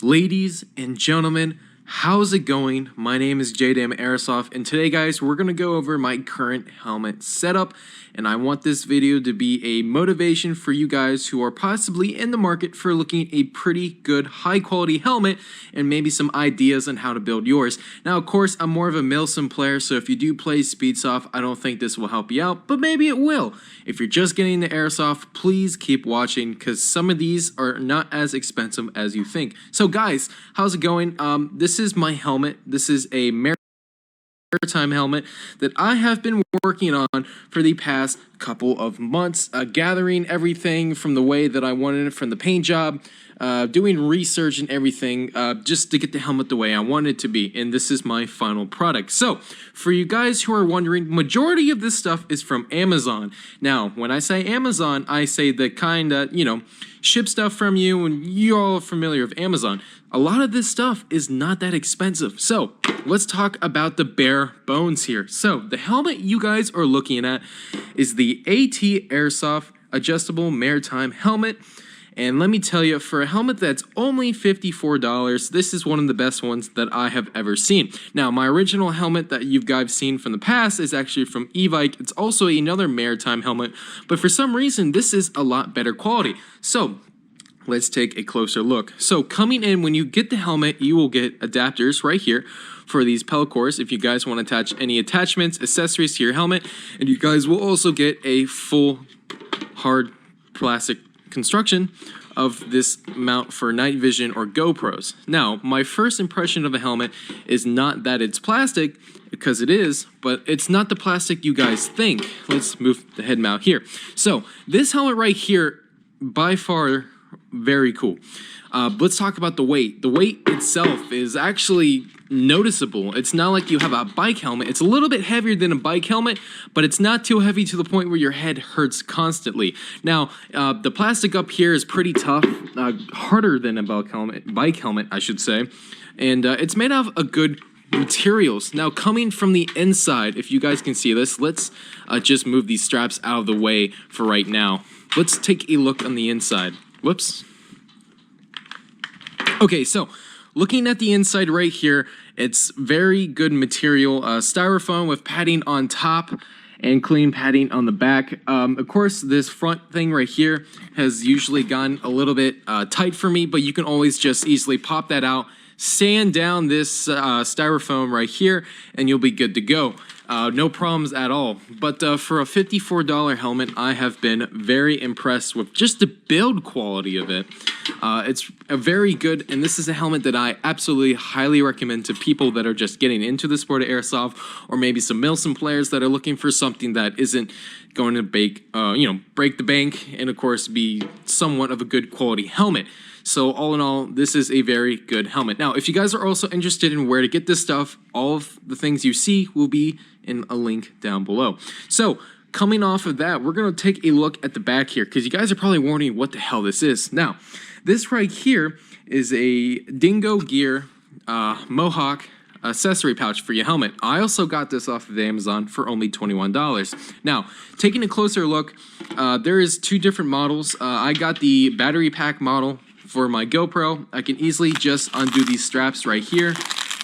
Ladies and gentlemen, how's it going? My name is JDAM Airsoft, and today, guys, we're going to go over my current helmet setup, and I want this video to be a motivation for you guys who are possibly in the market for looking at a pretty good, high-quality helmet, and maybe some ideas on how to build yours. Now, of course, I'm more of a Milsim player, so if you do play Speedsoft, I don't think this will help you out, but maybe it will. If you're just getting into Airsoft, please keep watching, because some of these are not as expensive as you think. So, guys, how's it going? This is my helmet. This is a Maritime helmet that I have been working on for the past couple of months, gathering everything from the way that I wanted it from the paint job, doing research and everything, just to get the helmet the way I want it to be, and this is my final product. So, for you guys who are wondering, majority of this stuff is from Amazon. Now, when I say Amazon, I say the kind that, ship stuff from you, and you're all familiar with Amazon. A lot of this stuff is not that expensive. So, let's talk about the bare bones here. So, the helmet you guys are looking at is the ATAIRSOFT Adjustable Maritime Helmet. And let me tell you, for a helmet that's only $54, this is one of the best ones that I have ever seen. Now, my original helmet that you guys seen from the past is actually from Evike. It's also another Maritime helmet, but for some reason, this is a lot better quality. So, let's take a closer look. So, coming in, when you get the helmet, you will get adapters right here for these Peltors if you guys want to attach any attachments, accessories to your helmet, and you guys will also get a full hard plastic construction of this mount for night vision or GoPros. Now, my first impression of a helmet is not that it's plastic, because it is, but it's not the plastic you guys think. Let's move the head mount here. So, this helmet right here, by far, very cool. Let's talk about the weight. The weight itself is actually noticeable. It's not like you have a bike helmet. It's a little bit heavier than a bike helmet, but it's not too heavy to the point where your head hurts constantly. Now, the plastic up here is pretty tough, harder than a bike helmet, I should say, and it's made of a good materials. Now, coming from the inside, if you guys can see this, let's just move these straps out of the way for right now. Let's take a look on the inside. Whoops. Okay, so looking at the inside right here, it's very good material, styrofoam with padding on top and clean padding on the back. Of course, this front thing right here has usually gotten a little bit tight for me, but you can always just easily pop that out, sand down this styrofoam right here, and you'll be good to go. No problems at all. But for a $54 helmet, I have been very impressed with just the build quality of it. It's a very good, and this is a helmet that I absolutely highly recommend to people that are just getting into the sport of airsoft, or maybe some Milsim players that are looking for something that isn't going to break the bank, and of course be somewhat of a good quality helmet. So all in all, this is a very good helmet. Now, if you guys are also interested in where to get this stuff, all of the things you see will be in a link down below. So coming off of that, we're going to take a look at the back here, because you guys are probably wondering what the hell this is. Now, this right here is a Dingo Gear Mohawk accessory pouch for your helmet. I also got this off of Amazon for only $21. Now, taking a closer look, there is two different models. I got the battery pack model for my GoPro. I can easily just undo these straps right here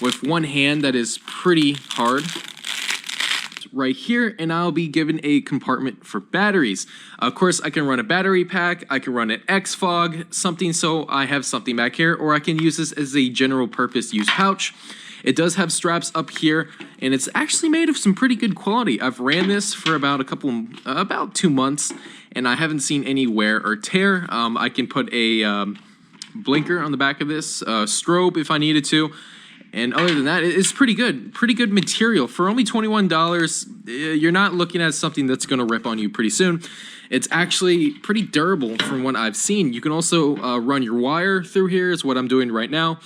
with one hand. That is pretty hard. Right here, and I'll be given a compartment for batteries. Of course, I can run a battery pack, I can run an X-Fog, something, so I have something back here, or I can use this as a general purpose use pouch. It does have straps up here, and it's actually made of some pretty good quality. I've ran this for about about 2 months, and I haven't seen any wear or tear. I can put a blinker on the back of this, strobe if I needed to. And other than that, it's pretty good material. For only $21, you're not looking at something that's going to rip on you pretty soon. It's actually pretty durable from what I've seen. You can also run your wire through here, is what I'm doing right now.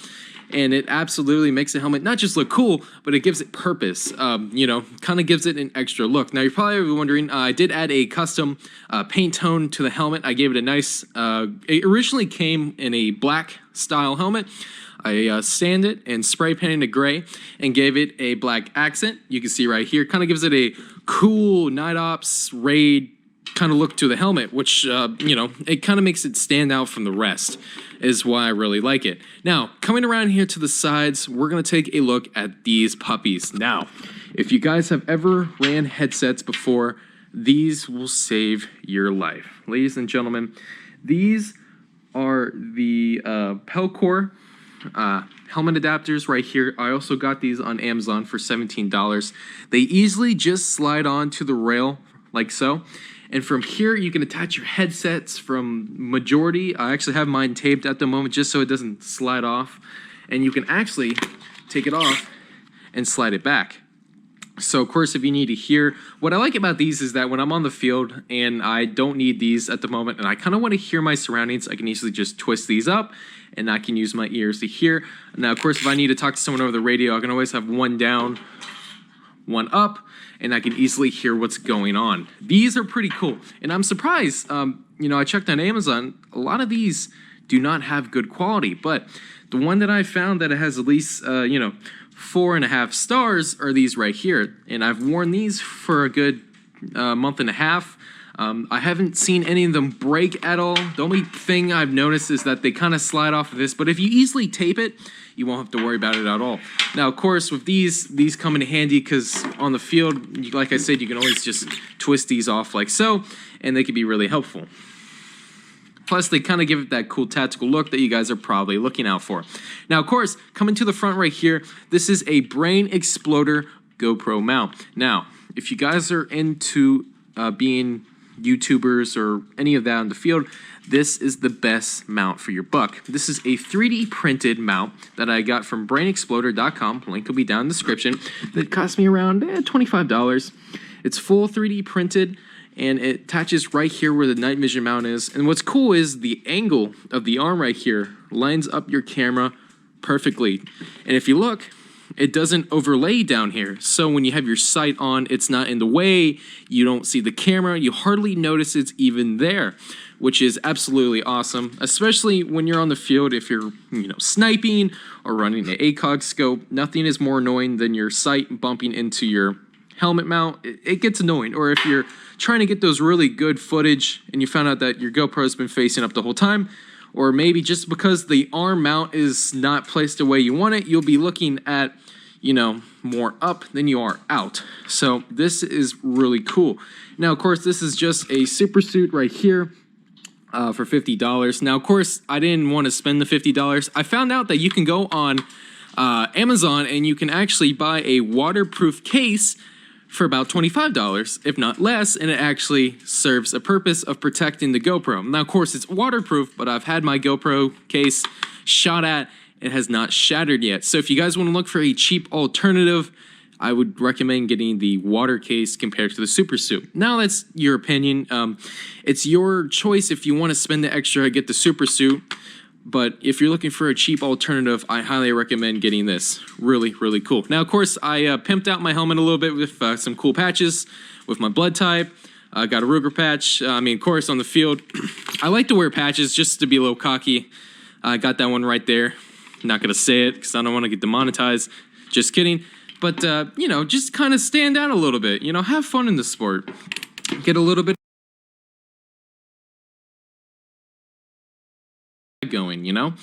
And it absolutely makes the helmet not just look cool, but it gives it purpose, kind of gives it an extra look. Now, you're probably wondering, I did add a custom paint tone to the helmet. I gave it a nice, it originally came in a black style helmet. I sanded it and spray painted it gray and gave it a black accent. You can see right here, kind of gives it a cool night ops raid kind of look to the helmet, which, you know, it kind of makes it stand out from the rest, is why I really like it. Now, coming around here to the sides, we're going to take a look at these puppies. Now, if you guys have ever ran headsets before, these will save your life. Ladies and gentlemen, these are the Peltor helmet adapters right here. I also got these on Amazon for $17. They easily just slide on to the rail like so. And from here, you can attach your headsets from majority. I actually have mine taped at the moment just so it doesn't slide off. And you can actually take it off and slide it back. So, of course, if you need to hear, what I like about these is that when I'm on the field and I don't need these at the moment and I kind of want to hear my surroundings, I can easily just twist these up and I can use my ears to hear. Now, of course, if I need to talk to someone over the radio, I can always have one down, one up, and I can easily hear what's going on. These are pretty cool, and I'm surprised. You know, I checked on Amazon. A lot of these do not have good quality, but the one that I found that it has at least, you know, 4.5 stars are these right here, and I've worn these for a good month and a half. I haven't seen any of them break at all. The only thing I've noticed is that they kind of slide off of this, but if you easily tape it, you won't have to worry about it at all. Now, of course, with these come in handy because on the field, like I said, you can always just twist these off like so, and they can be really helpful. Plus, they kind of give it that cool tactical look that you guys are probably looking out for. Now, of course, coming to the front right here, this is a Brain Exploder GoPro mount. Now, if you guys are into being YouTubers or any of that in the field, this is the best mount for your buck. This is a 3D printed mount that I got from brainexploder.com. Link will be down in the description. It cost me around $25. It's full 3D printed, and it attaches right here where the night vision mount is. And what's cool is the angle of the arm right here lines up your camera perfectly. And if you look, it doesn't overlay down here. So when you have your sight on, it's not in the way. You don't see the camera. You hardly notice it's even there, which is absolutely awesome, especially when you're on the field. If you're, you know, sniping or running an ACOG scope, nothing is more annoying than your sight bumping into your helmet mount. It gets annoying. Or if you're trying to get those really good footage and you found out that your GoPro's been facing up the whole time, or maybe just because the arm mount is not placed the way you want it, you'll be looking at, you know, more up than you are out. So this is really cool. Now, of course, this is just a super suit right here for $50. Now, of course, I didn't want to spend the $50. I found out that you can go on Amazon and you can actually buy a waterproof case for about $25, if not less, and it actually serves a purpose of protecting the GoPro. Now, of course, it's waterproof, but I've had my GoPro case shot at. It has not shattered yet. So if you guys want to look for a cheap alternative, I would recommend getting the water case compared to the super suit. Now, that's your opinion. It's your choice if you want to spend the extra, get the super suit. But if you're looking for a cheap alternative, I highly recommend getting this. Really, really cool. Now, of course, I pimped out my helmet a little bit with some cool patches with my blood type. I got a Ruger patch. I mean, of course, on the field, I like to wear patches just to be a little cocky. I got that one right there. Not going to say it because I don't want to get demonetized. Just kidding. But, you know, just kind of stand out a little bit. You know, have fun in the sport. Get a little bit going, you know?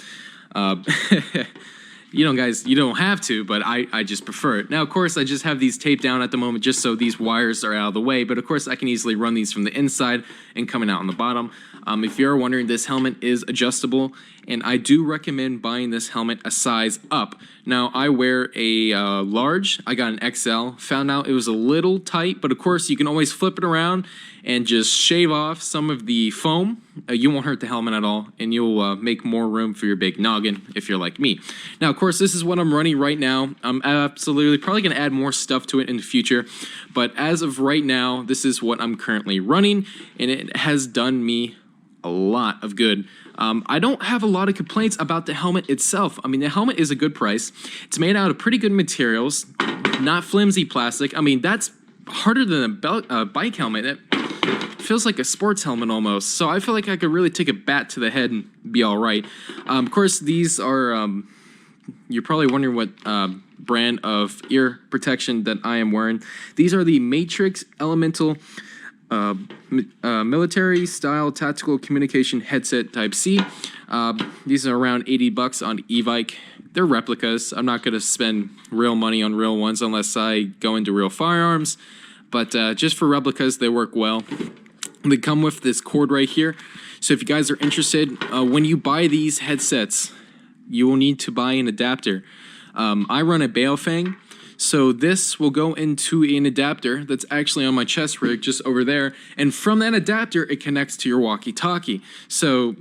You know, guys, you don't have to, but I just prefer it. Now, of course, I just have these taped down at the moment just so these wires are out of the way. But, of course, I can easily run these from the inside and coming out on the bottom. If you're wondering, this helmet is adjustable, and I do recommend buying this helmet a size up. Now, I wear a large. I got an XL. Found out it was a little tight, but, of course, you can always flip it around and just shave off some of the foam. You won't hurt the helmet at all, and you'll make more room for your big noggin if you're like me. Now, of course, this is what I'm running right now. I'm absolutely probably going to add more stuff to it in the future, but as of right now, this is what I'm currently running, and it has done me a lot of good. I don't have a lot of complaints about the helmet itself. I mean, the helmet is a good price. It's made out of pretty good materials, not flimsy plastic. I mean, that's harder than a bike helmet. It feels like a sports helmet almost. So I feel like I could really take a bat to the head and be all right. Of course, these are, you're probably wondering what brand of ear protection that I am wearing. These are the Matrix Elemental military style tactical communication headset type C. These are around 80 bucks on Evike. They're replicas. I'm not going to spend real money on real ones unless I go into real firearms. But just for replicas, they work well. They come with this cord right here. So if you guys are interested, when you buy these headsets, you will need to buy an adapter. I run a Baofeng. So this will go into an adapter that's actually on my chest rig just over there. And from that adapter, it connects to your walkie-talkie. So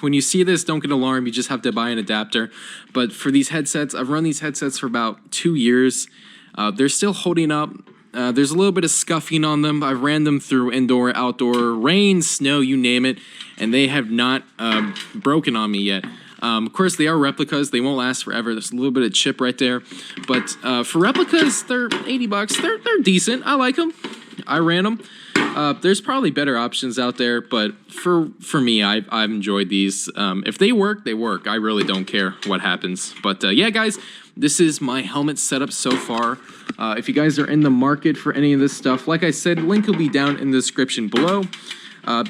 when you see this, don't get alarmed. You just have to buy an adapter. But for these headsets, I've run these headsets for about 2 years. They're still holding up. There's a little bit of scuffing on them. I've ran them through indoor, outdoor, rain, snow, you name it. And they have not broken on me yet. Of course, they are replicas. They won't last forever. There's a little bit of chip right there. But for replicas, they're 80 bucks. They're decent. I like them. I ran them. There's probably better options out there. But for me, I've enjoyed these. If they work, they work. I really don't care what happens. But yeah, guys, this is my helmet setup so far. If you guys are in the market for any of this stuff, like I said, link will be down in the description below.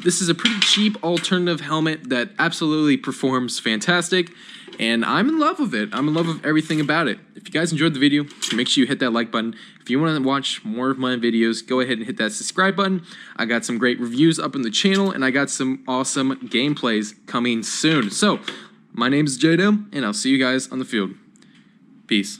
This is a pretty cheap alternative helmet that absolutely performs fantastic, and I'm in love with it. I'm in love with everything about it. If you guys enjoyed the video, make sure you hit that like button. If you want to watch more of my videos, go ahead and hit that subscribe button. I got some great reviews up on the channel, and I got some awesome gameplays coming soon. So, my name is JDAM, and I'll see you guys on the field. Peace.